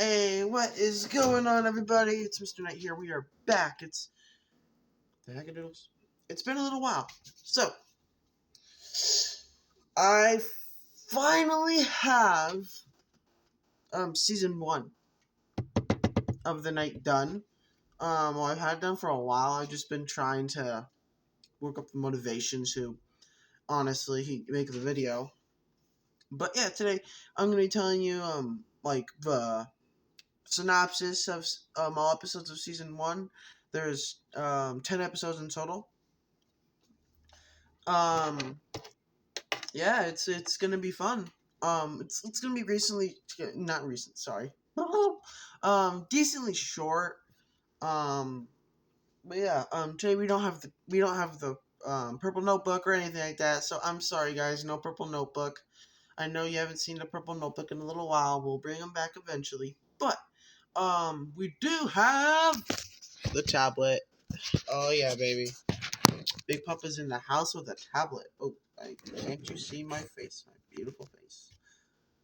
Hey, what is going on, everybody? It's Mr. Knight here. We are back. It's the Hackadoodles. It's been a little while. So, I finally have season 1 of The Night done. Well, I've had it done for a while. I've just been trying to work up the motivation to honestly make the video. But yeah, today I'm going to be telling you like the synopsis of all episodes of season 1. There's 10 episodes in total. Yeah, it's gonna be fun. It's gonna be not recent. Sorry. Decently short. But yeah. Today we don't have the purple notebook or anything like that. So I'm sorry, guys. No purple notebook. I know you haven't seen the purple notebook in a little while. We'll bring them back eventually. But we do have the tablet. Oh yeah, baby. Big Papa's in the house with a tablet. Oh, can't you see my face? My beautiful face.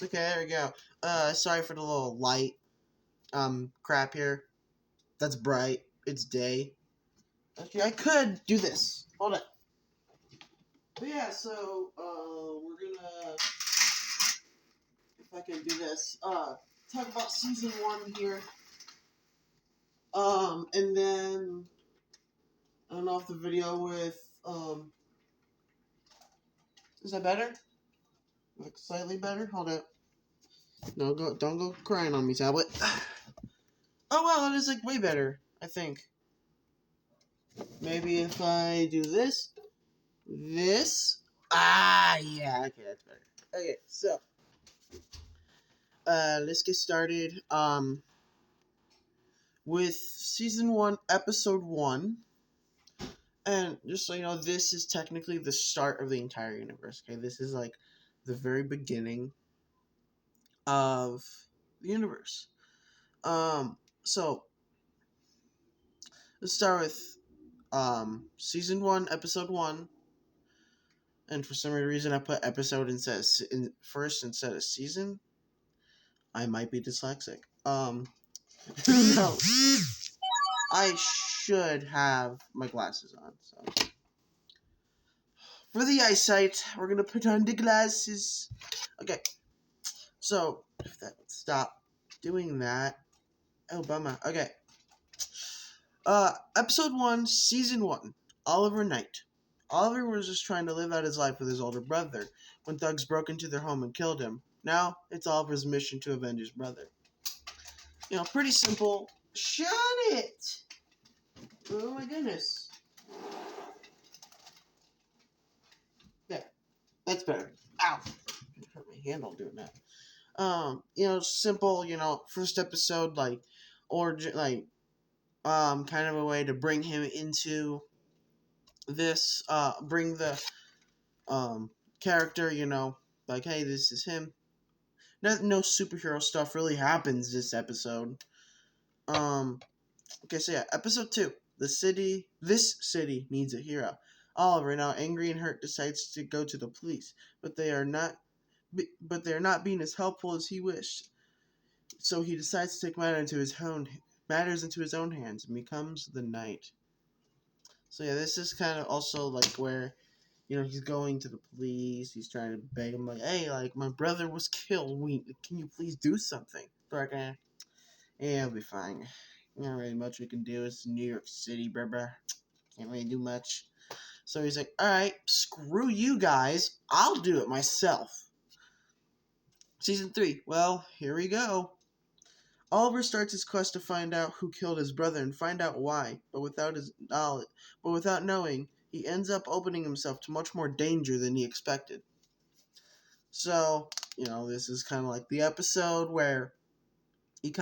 Okay, there we go. Sorry for the little light, crap here. That's bright. It's day. Okay, I could do this. Hold it. But yeah, so, we're gonna, if I can do this, talk about season 1 here. And then, I don't know if the video with, is that better? Like, slightly better? Hold it. No, don't go crying on me, tablet. Oh wow, that is like way better, I think. Maybe if I do this. Yeah, okay, that's better. Okay, so let's get started. With season 1, episode 1. And just so you know, this is technically the start of the entire universe. Okay, this is like the very beginning of the universe. So let's start with season 1, episode 1. And for some reason I put episode first instead of season. I might be dyslexic. Who knows? I should have my glasses on, so. For the eyesight, we're gonna put on the glasses. Okay. So, if that would stop doing that. Oh, bummer. Okay. Episode 1, season 1. Oliver Knight. Oliver was just trying to live out his life with his older brother when thugs broke into their home and killed him. Now, it's Oliver's mission to avenge his brother. You know, pretty simple. Shut it! Oh my goodness. There. That's better. Ow! I hurt my hand while doing that. You know, simple, you know, first episode, kind of a way to bring him into this, bring the, character, you know, like, hey, this is him. No superhero stuff really happens this episode. Okay, so yeah, episode 2. This city needs a hero. Oliver, now angry and hurt, decides to go to the police, but they are not being as helpful as he wished. So he decides to take matters into his own hands and becomes the Knight. So yeah, this is kind of also like where, you know, he's going to the police. He's trying to beg them, like, hey, like, my brother was killed. Can you please do something? They're like, yeah, it'll be fine. Not really much we can do. It's New York City, bruh. Can't really do much. So he's like, alright, screw you guys. I'll do it myself. Season 3. Well, here we go. Oliver starts his quest to find out who killed his brother and find out why, but without knowing, he ends up opening himself to much more danger than he expected. So, you know, this is kind of like the episode where he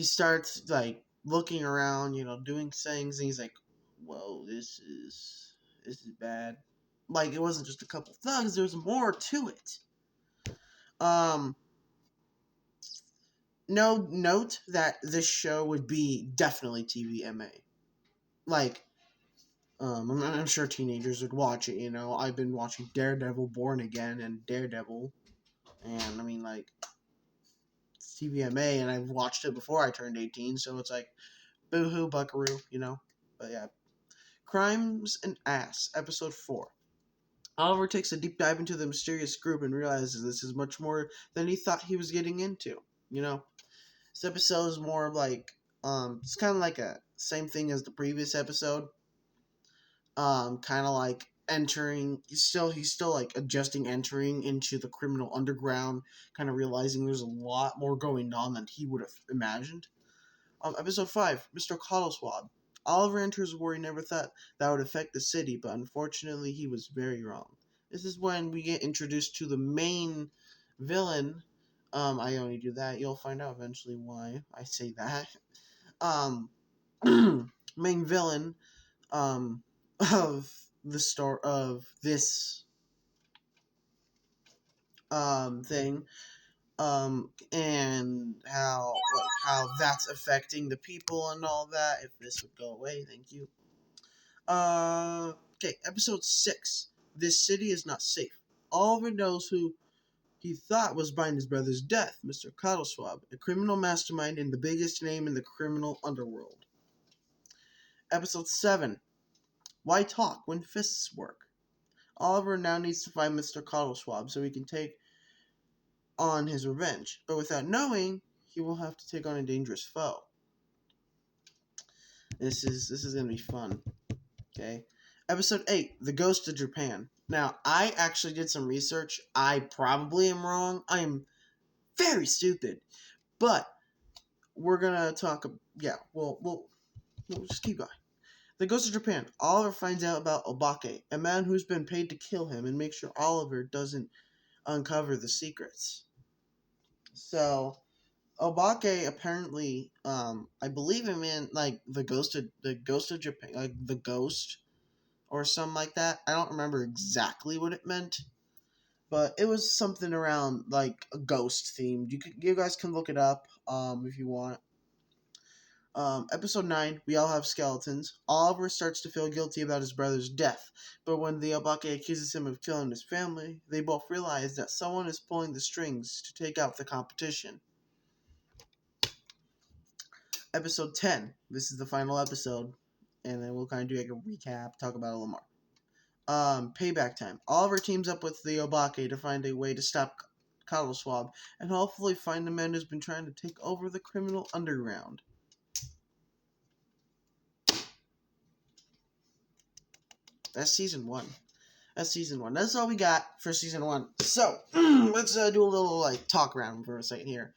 starts, like, looking around, you know, doing things, and he's like, whoa, this is bad. Like, it wasn't just a couple thugs, there was more to it. Note that this show would be definitely TVMA. Like, I'm sure teenagers would watch it, you know. I've been watching Daredevil, Born Again, and Daredevil. And, I mean, like, it's TVMA, and I've watched it before I turned 18, so it's like, boo-hoo, buckaroo, you know? But yeah. Crimes and Ass, Episode 4. Oliver takes a deep dive into the mysterious group and realizes this is much more than he thought he was getting into, you know? This episode is more of like, it's kind of like a same thing as the previous episode. Kind of like entering, he's still like adjusting, entering into the criminal underground, kind of realizing there's a lot more going on than he would have imagined. Episode 5, Mr. Cottleswab. Oliver enters where he never thought that would affect the city, but unfortunately he was very wrong. This is when we get introduced to the main villain. I only do that. You'll find out eventually why I say that. Um, main villain of the story of this thing, and how that's affecting the people and all that. If this would go away, thank you. Okay, episode 6. This city is not safe. Oliver knows who he thought was behind his brother's death, Mr. Cottleswab, a criminal mastermind and the biggest name in the criminal underworld. Episode 7. Why talk when fists work? Oliver now needs to find Mr. Cottleswab so he can take on his revenge, but without knowing, he will have to take on a dangerous foe. This is gonna be fun. Okay. Episode 8, The Ghost of Japan. Now, I actually did some research. I probably am wrong. I am very stupid. But we're gonna talk. Yeah, we'll just keep going. The Ghost of Japan. Oliver finds out about Obake, a man who's been paid to kill him and make sure Oliver doesn't uncover the secrets. So, Obake apparently, I believe him in like the Ghost of Japan, like the Ghost or something like that. I don't remember exactly what it meant, but it was something around like a ghost themed. You guys can look it up if you want. Episode 9, We All Have Skeletons. Oliver starts to feel guilty about his brother's death, but when the Obake accuses him of killing his family, they both realize that someone is pulling the strings to take out the competition. Episode 10. This is the final episode, and then we'll kind of do like a recap, talk about it a little more. Payback time. Oliver teams up with the Obake to find a way to stop Cottleswab and hopefully find the man who's been trying to take over the criminal underground. That's season 1. That's all we got for season 1. So, let's do a little like talk round for a second here.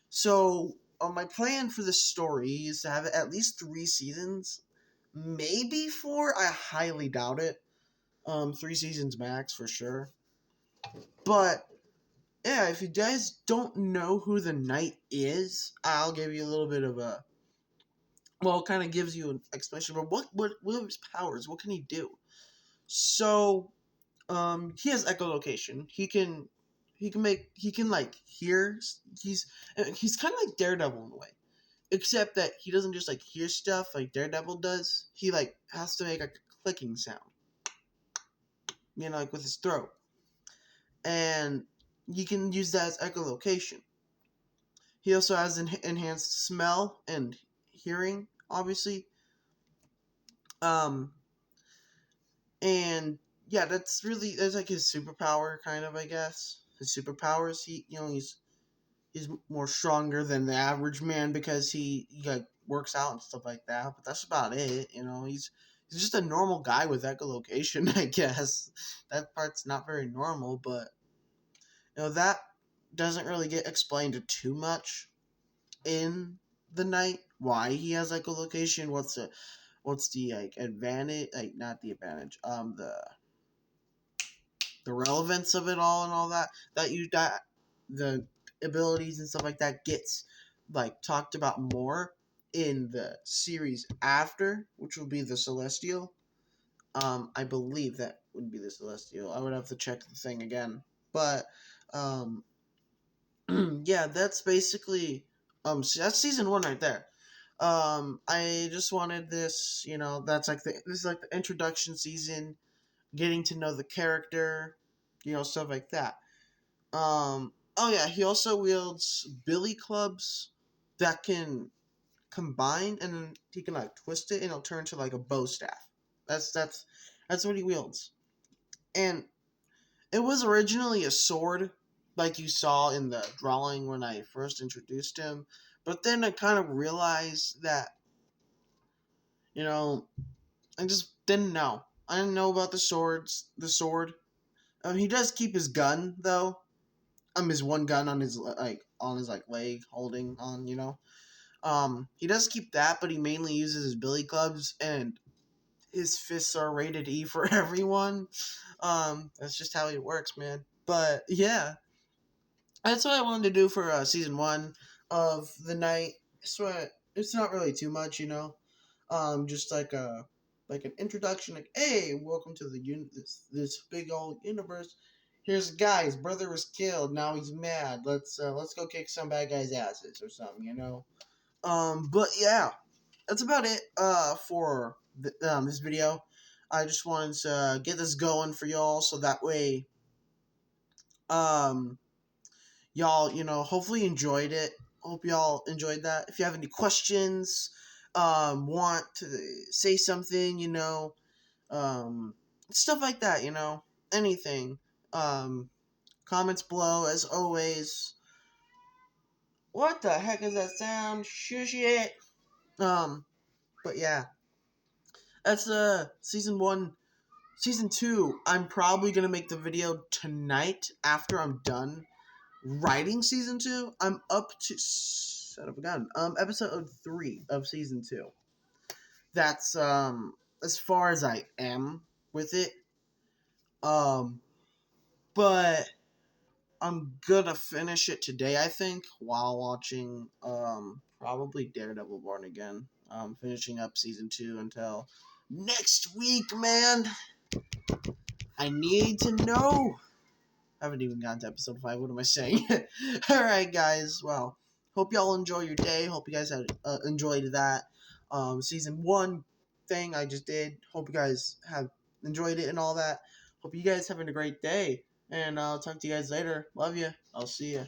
So, my plan for this story is to have at least 3 seasons, maybe 4. I highly doubt it. 3 seasons max for sure. But yeah, if you guys don't know who the knight is, I'll give you a little bit of a, well, it kind of gives you an explanation. But what are his powers? What can he do? So, he has echolocation. He can like hear. He's kind of like Daredevil in a way, except that he doesn't just like hear stuff like Daredevil does. He like has to make a clicking sound, like with his throat, and you can use that as echolocation. He also has enhanced smell and hearing, obviously. And yeah, that's like his superpower, kind of, I guess. His superpowers, he's more stronger than the average man because he like works out and stuff like that. But that's about it, He's just a normal guy with echolocation, I guess. That part's not very normal, but that doesn't really get explained too much in the night. Why he has echolocation? What's the like advantage? Like not the advantage. The relevance of it all and all that the abilities and stuff like that gets like talked about more in the series after, which will be the Celestial. I believe that would be the Celestial. I would have to check the thing again, but yeah, that's basically that's season 1 right there. I just wanted this, this is like the introduction season, getting to know the character, stuff like that. Oh yeah, he also wields billy clubs that can combine, and then he can like twist it and it'll turn to like a bow staff. That's what he wields. And it was originally a sword, like you saw in the drawing when I first introduced him. But then I kind of realized that, you know, I just didn't know. I didn't know about the sword. He does keep his gun though. His one gun on his leg, holding on. He does keep that, but he mainly uses his billy clubs, and his fists are rated E for everyone. That's just how he works, man. But yeah, that's what I wanted to do for season one of the night. So it's not really too much, just like an introduction, like, hey, welcome to this big old universe. Here's a guy, his brother was killed. Now he's mad. Let's go kick some bad guys' asses or something. But yeah, that's about it. For this video, I just wanted to get this going for y'all, so that way, um, y'all, hopefully enjoyed it. Hope y'all enjoyed that. If you have any questions, want to say something, stuff like that, anything, um, comments below as always. What the heck is that sound? Shush it. But yeah, that's season one. Season two, I'm probably gonna make the video tonight after I'm done writing season two. I'm up to son of a gun. Episode 3 of season two. That's as far as I am with it. Um, but I'm gonna finish it today, I think, while watching probably Daredevil Born Again. Finishing up season two until next week, man. I need to know. I haven't even gotten to episode 5. What am I saying? Alright, guys. Well, hope y'all enjoy your day. Hope you guys had enjoyed that season 1 thing I just did. Hope you guys have enjoyed it and all that. Hope you guys having a great day. And I'll talk to you guys later. Love you. I'll see you.